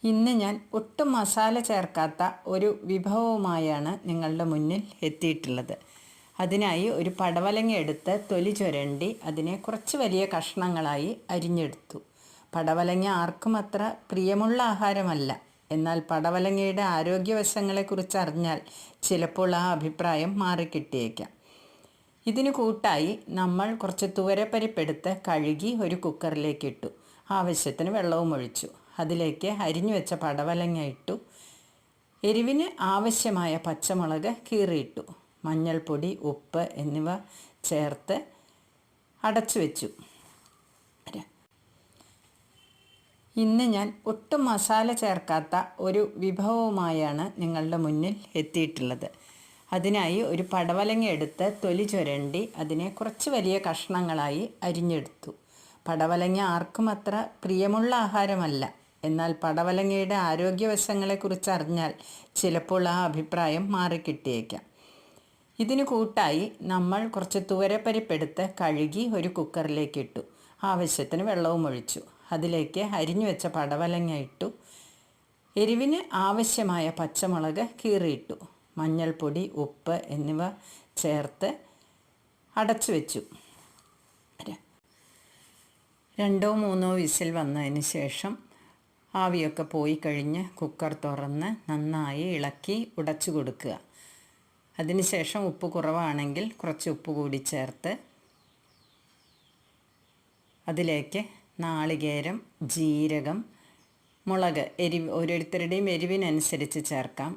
ഇന്ന് ഞാൻ ഒട്ടും മസാല ചേർക്കാത്ത ഒരു വിഭവവുമായാണ് നിങ്ങളുടെ മുന്നിൽ എത്തിയിട്ടുള്ളത്. അതിനായി ഒരു പടവലങ്ങ എടുത്ത് തൊലി ചുരണ്ടി അതിനെ കുറച്ച് വലിയ കഷ്ണങ്ങളായി അരിഞ്ഞെടുത്തു. പടവലങ്ങ ആർക്കും അത്ര പ്രിയമുള്ള ആഹാരമല്ല. എന്നാൽ പടവലങ്ങയുടെ ആരോഗ്യവശങ്ങളെക്കുറിച്ച് അറിഞ്ഞാൽ ചിലപ്പോൾ ആ അഭിപ്രായം മാറിക്കിട്ടിയേക്കാം. ഇതിന് കൂട്ടായി നമ്മൾ കുറച്ച് തുവരപ്പരിപ്പെടുത്ത് കഴുകി ഒരു കുക്കറിലേക്ക് ഇട്ടു. ആവശ്യത്തിന് വെള്ളവും ഒഴിച്ചു. അതിലേക്ക് അരിഞ്ഞു വെച്ച പടവലങ്ങ ഇട്ടു. എരിവിന് ആവശ്യമായ പച്ചമുളക് കീറിയിട്ടു. മഞ്ഞൾപ്പൊടി, ഉപ്പ് എന്നിവ ചേർത്ത് അടച്ചു വെച്ചു. ഇന്ന് ഞാൻ ഒട്ടും മസാല ചേർക്കാത്ത ഒരു വിഭവവുമായാണ് നിങ്ങളുടെ മുന്നിൽ എത്തിയിട്ടുള്ളത്. അതിനായി ഒരു പടവലങ്ങ എടുത്ത് തൊലി ചുരണ്ടി അതിനെ കുറച്ച് വലിയ കഷ്ണങ്ങളായി അരിഞ്ഞെടുത്തു. പടവലങ്ങ ആർക്കും അത്ര പ്രിയമുള്ള ആഹാരമല്ല. എന്നാൽ പടവലങ്ങയുടെ ആരോഗ്യവശങ്ങളെക്കുറിച്ച് അറിഞ്ഞാൽ ചിലപ്പോൾ ആ അഭിപ്രായം മാറിക്കിട്ടിയേക്കാം. ഇതിന് കൂട്ടായി നമ്മൾ കുറച്ച് തുവരപ്പരിപ്പെടുത്ത് കഴുകി ഒരു കുക്കറിലേക്ക് ഇട്ടു. ആവശ്യത്തിന് വെള്ളവും ഒഴിച്ചു. അതിലേക്ക് അരിഞ്ഞു വെച്ച പടവലങ്ങ ഇട്ടു. എരിവിന് ആവശ്യമായ പച്ചമുളക് കീറിയിട്ടു. മഞ്ഞൾപ്പൊടി, ഉപ്പ് എന്നിവ ചേർത്ത് അടച്ചു വെച്ചു. 2-3 വിസിൽ വന്നതിന് ശേഷം ആവിയൊക്കെ പോയി കഴിഞ്ഞ് കുക്കർ തുറന്ന് നന്നായി ഇളക്കി ഉടച്ചു കൊടുക്കുക. അതിനുശേഷം ഉപ്പ് കുറവാണെങ്കിൽ കുറച്ച് ഉപ്പ് കൂടി ചേർത്ത് അതിലേക്ക് നാളികേരം, ജീരകം, മുളക്, ഓരോരുത്തരുടെയും എരിവിനനുസരിച്ച് ചേർക്കാം.